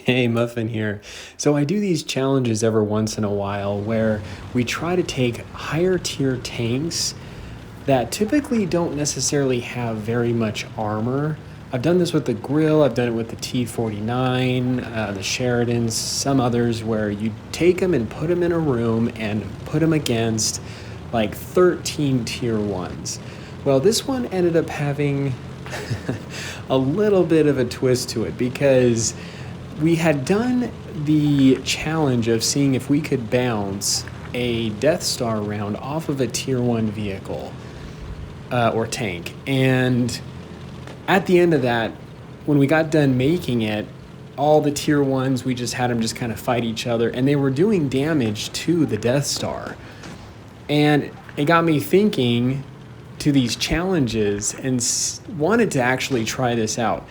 Hey, Muffin here. So I do these challenges every once in a while where we try to take higher tier tanks that typically don't necessarily have very much armor. I've done this with the Grill, I've done it with the T-49, the Sheridans, some others where you take them and put them in a room and put them against like 13 tier 1s. Well, this one ended up having a little bit of a twist to it because we had done the challenge of seeing if we could bounce a Deathstar round off of a tier 1 vehicle or tank. And at the end of that, when we got done making it, all the tier 1s, we just had them just kind of fight each other, and they were doing damage to the Deathstar. And it got me thinking to these challenges and wanted to actually try this out.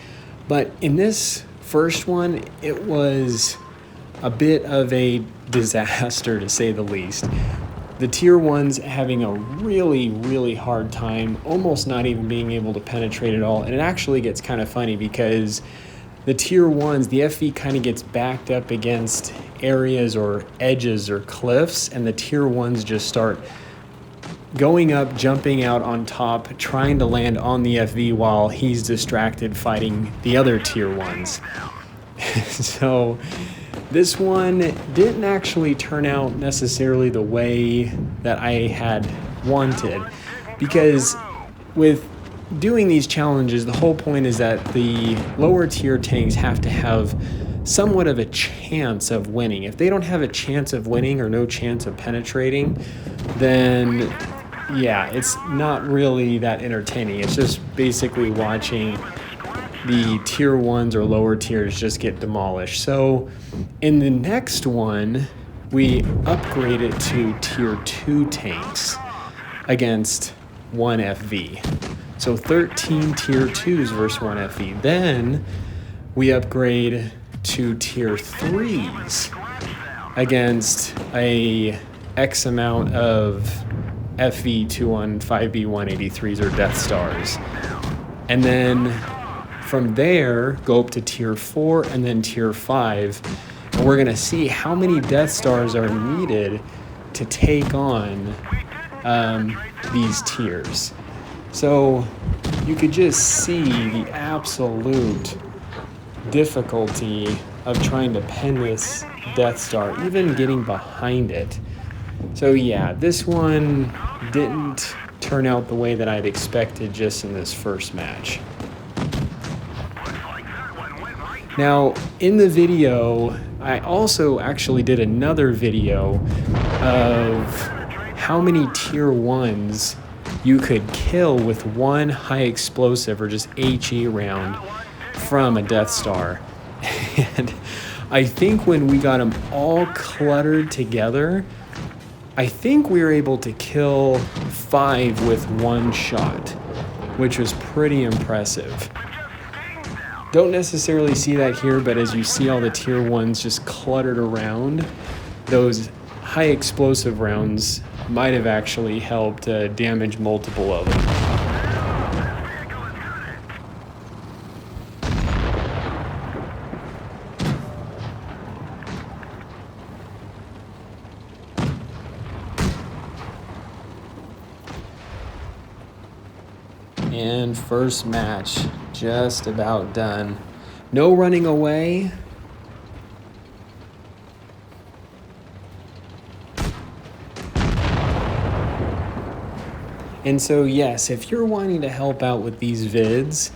But in this first one, it was a bit of a disaster, to say the least. The tier 1s having a really hard time, almost not even being able to penetrate at all. And it actually gets kind of funny because the tier 1s, the FV kind of gets backed up against areas or edges or cliffs, and the tier 1s just start going up, jumping out on top, trying to land on the FV while he's distracted fighting the other tier 1s. So this one didn't actually turn out necessarily the way that I had wanted, because with doing these challenges, the whole point is that the lower tier tanks have to have somewhat of a chance of winning. If they don't have a chance of winning or no chance of penetrating, then yeah, it's not really that entertaining. It's just basically watching the tier 1s or lower tiers just get demolished. So in the next one, we upgrade it to tier 2 tanks against 1 FV. So 13 tier 2s versus 1 FV. Then we upgrade to tier 3s against a X amount of FV21, 5B183s or Deathstars. And then from there, go up to tier 4 and then tier 5. And we're going to see how many Deathstars are needed to take on these tiers. So you could just see the absolute difficulty of trying to pen this Deathstar, even getting behind it. So yeah, this one didn't turn out the way that I'd expected just in this first match. Now, in the video, I also actually did another video of how many tier 1s you could kill with one high explosive or just HE round from a Deathstar. And I think when we got them all cluttered together, I think we were able to kill 5 with one shot, which was pretty impressive. Don't necessarily see that here, but as you see all the tier 1s just cluttered around, those high explosive rounds might have actually helped damage multiple of them. And first match just about done. No running away. And so yes, if you're wanting to help out with these vids,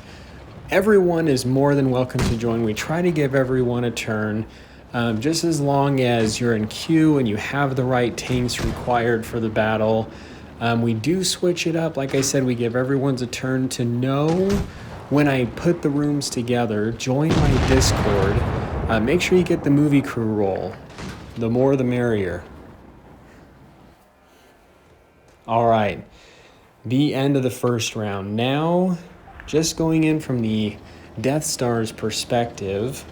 everyone is more than welcome to join. We try to give everyone a turn, just as long as you're in queue and you have the right tanks required for the battle. We do switch it up. Like I said, we give everyone's a turn to know when I put the rooms together. Join my Discord. Make sure you get the movie crew role. The more the merrier. All right. The end of the first round. Now, just going in from the Deathstar's perspective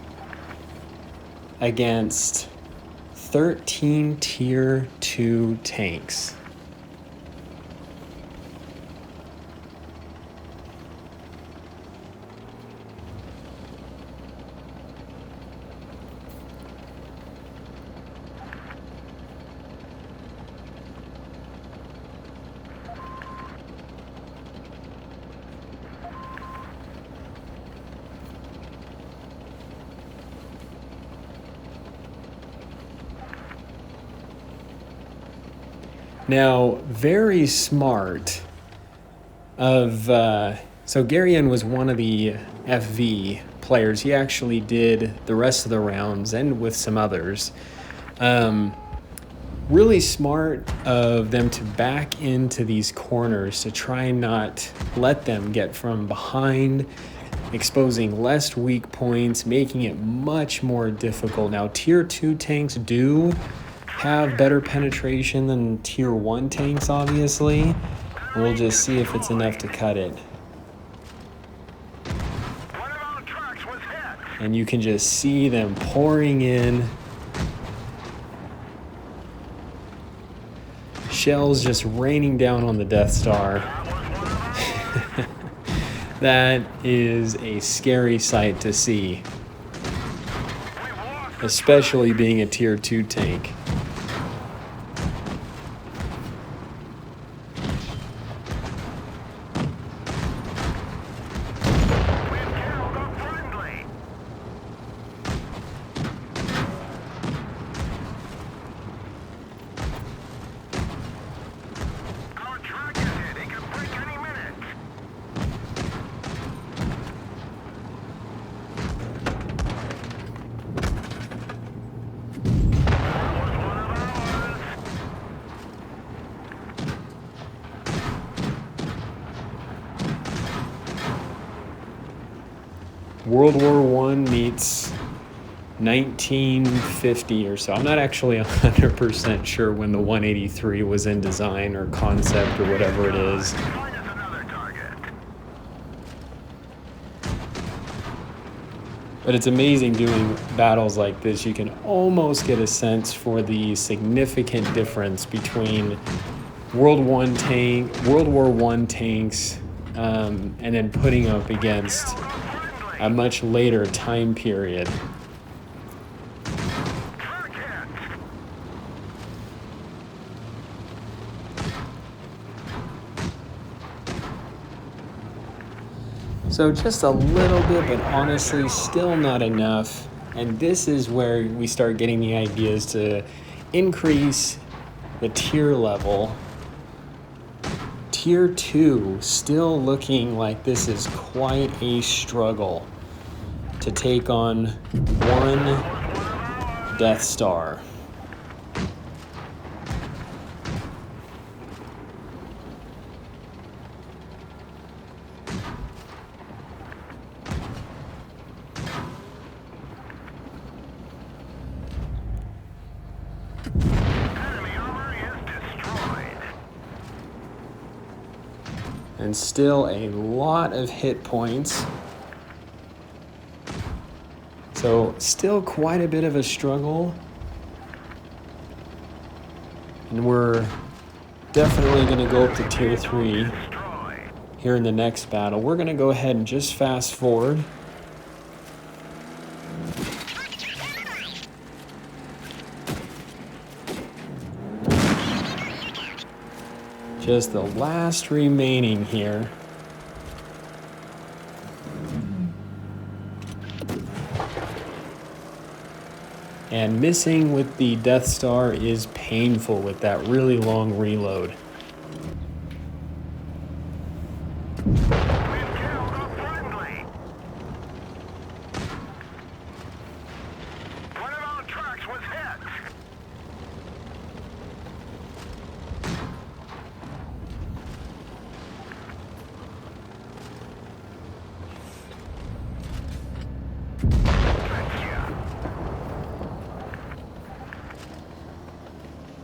against 13 tier 2 tanks. Now, very smart of, so Garion was one of the FV players. He actually did the rest of the rounds and with some others. Really smart of them to back into these corners to try and not let them get from behind, exposing less weak points, making it much more difficult. Now, Tier 2 tanks do have better penetration than Tier 1 tanks, obviously. We'll just see if it's enough to cut it. And you can just see them pouring in. Shells just raining down on the Deathstar. That is a scary sight to see, especially being a Tier 2 tank. World War I meets 1950 or so. I'm not actually 100% sure when the 183 was in design or concept or whatever it is. But it's amazing doing battles like this. You can almost get a sense for the significant difference between World War I tanks and then putting up against a much later time period. So just a little bit, but honestly still not enough. And this is where we start getting the ideas to increase the tier level. Tier 2 still looking like this is quite a struggle to take on one Deathstar. And still a lot of hit points. So still quite a bit of a struggle. And we're definitely going to go up to Tier 3 here in the next battle. We're going to go ahead and just fast forward. Just the last remaining here. And missing with the Deathstar is painful with that really long reload.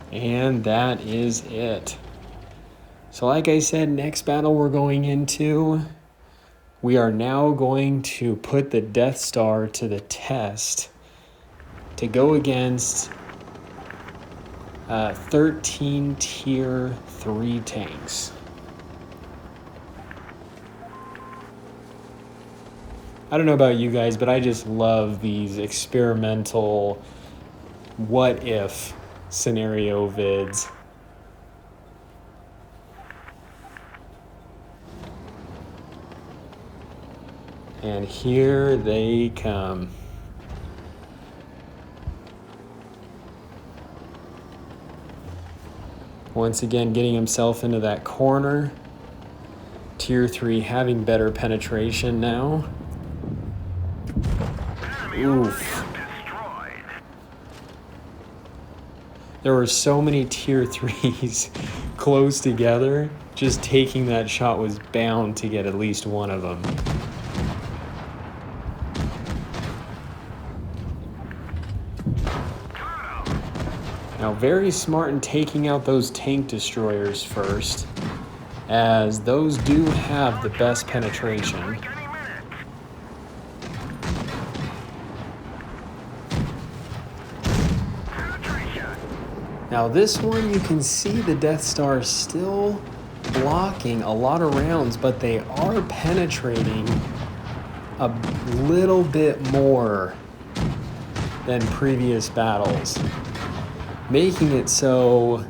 And that is it. So like I said, next battle we're going into, we are now going to put the Deathstar to the test to go against 13 Tier 3 tanks. I don't know about you guys, but I just love these experimental what if scenario vids. And here they come. Once again, getting himself into that corner. Tier 3 having better penetration now. Oof. There were so many tier 3s close together. Just taking that shot was bound to get at least one of them. Now, very smart in taking out those tank destroyers first, as those do have the best penetration. Now this one, you can see the Deathstar still blocking a lot of rounds, but they are penetrating a little bit more than previous battles, making it so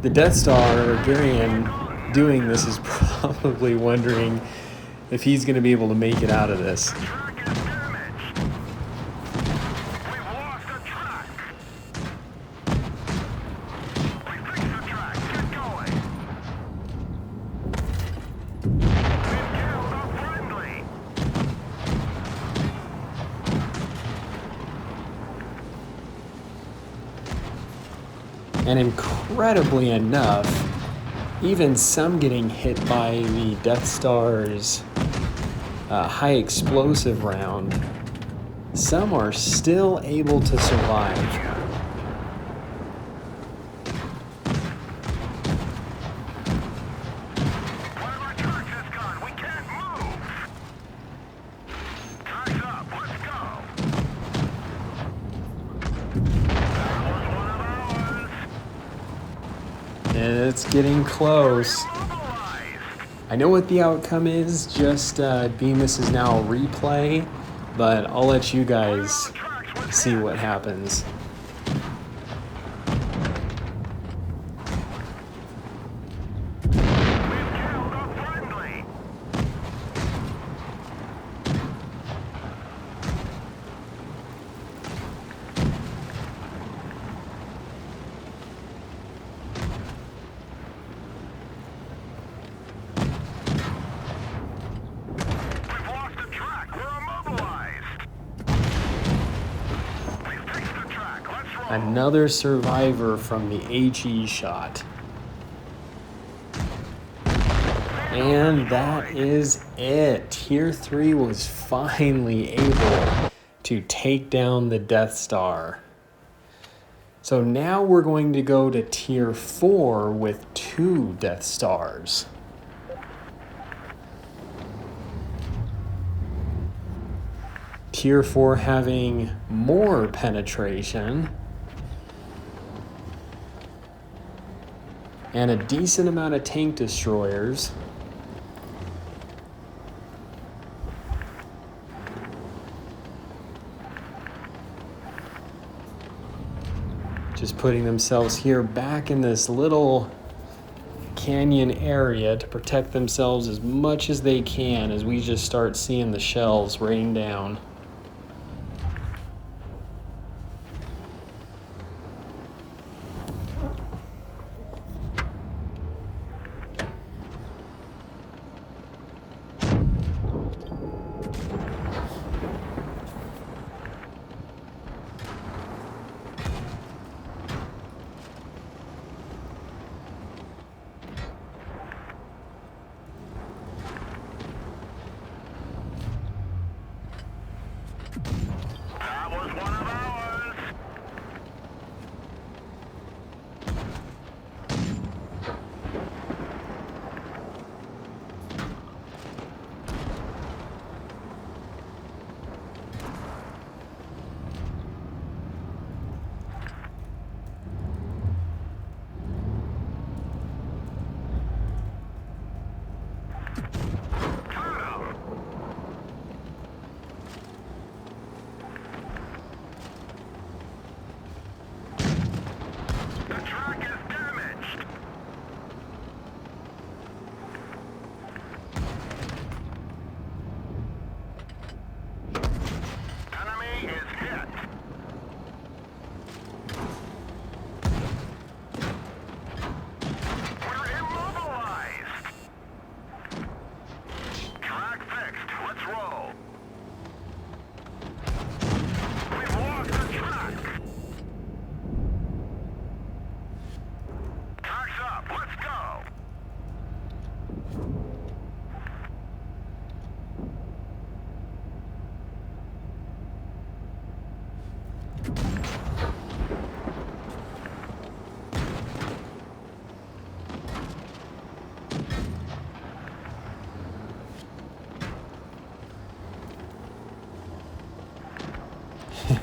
the Deathstar, Garion, doing this is probably wondering if he's going to be able to make it out of this. And incredibly enough, even some getting hit by the Deathstar's high explosive round, some are still able to survive. It's getting close. I know what the outcome is, just Bemis is now a replay, but I'll let you guys see what happens. Another survivor from the HE shot. And that is it. Tier 3 was finally able to take down the Deathstar. So now we're going to go to Tier 4 with 2 Deathstars. Tier 4 having more penetration and a decent amount of tank destroyers. Just putting themselves here back in this little canyon area to protect themselves as much as they can as we just start seeing the shells rain down.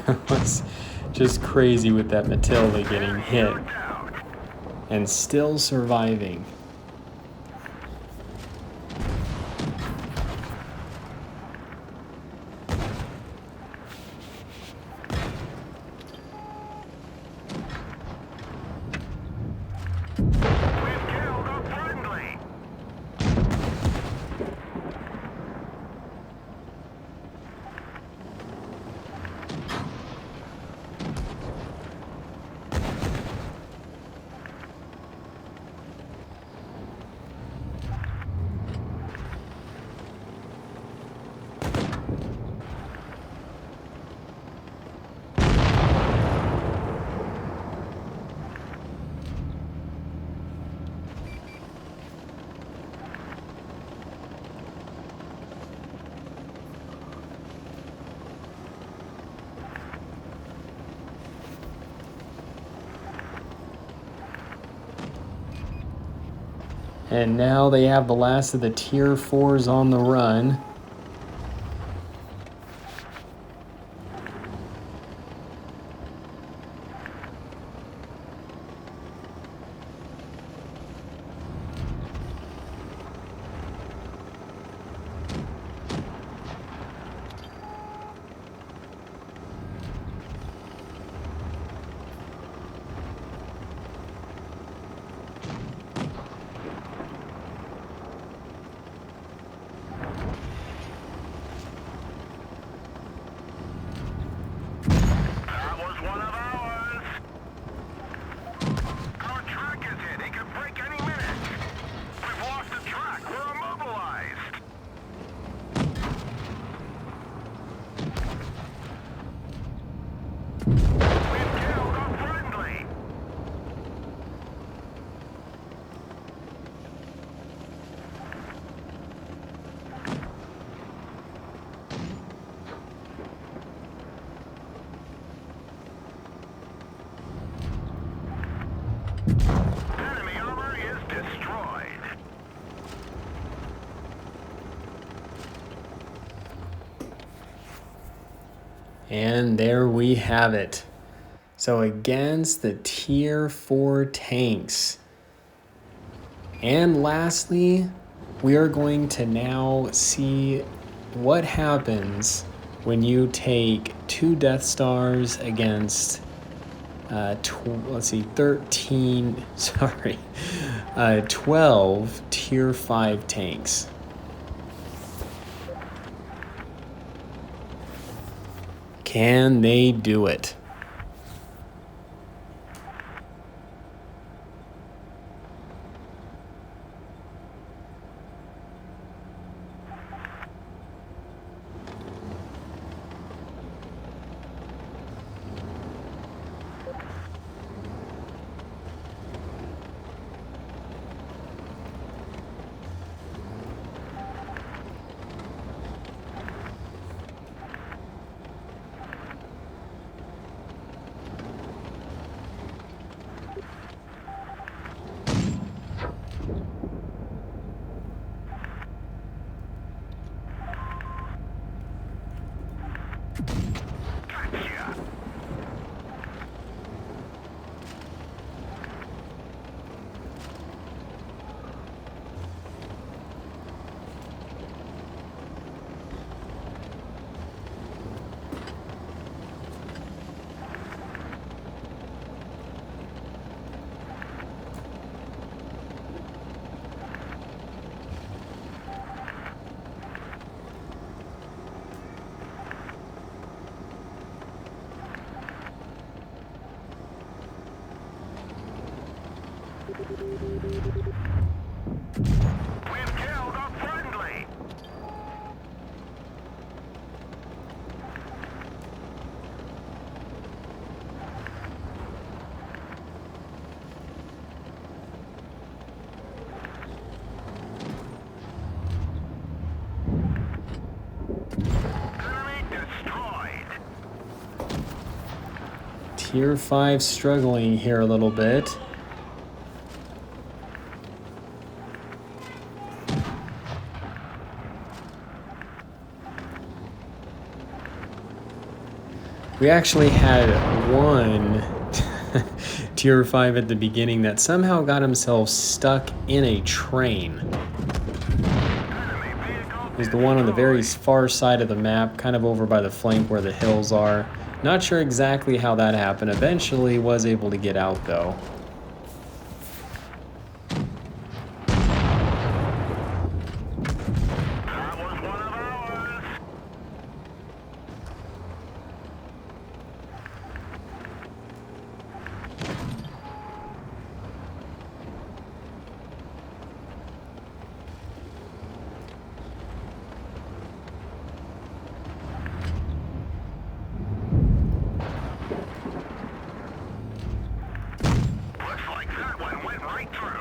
It was just crazy with that Matilda getting hit and still surviving. And now they have the last of the Tier 4s on the run. Enemy armor is destroyed. And there we have it. So against the Tier 4 tanks. And lastly, we are going to now see what happens when you take 2 Death Stars against 12 Tier 5 tanks. Can they do it? We've killed a friendly. Enemy destroyed. Tier 5 struggling here a little bit. We actually had one tier 5 at the beginning that somehow got himself stuck in a train. It was the one on the very far side of the map, kind of over by the flank where the hills are. Not sure exactly how that happened. Eventually was able to get out though. That was one of ours. Looks like that one went right through.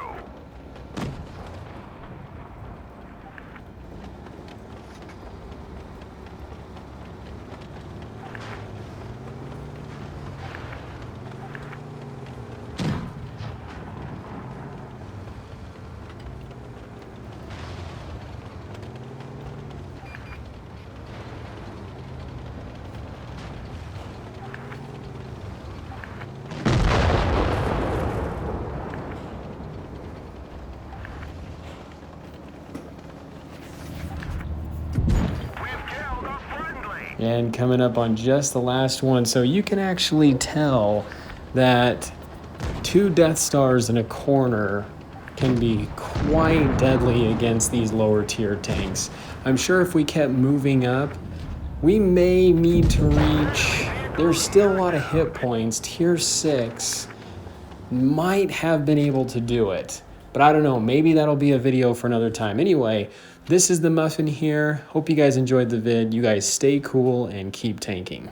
And coming up on just the last one. So you can actually tell that 2 Death Stars in a corner can be quite deadly against these lower tier tanks. I'm sure if we kept moving up, we may need to reach, there's still a lot of hit points. Tier 6 might have been able to do it, but I don't know, maybe that'll be a video for another time. Anyway, this is the Muffin here. Hope you guys enjoyed the vid. You guys stay cool and keep tanking.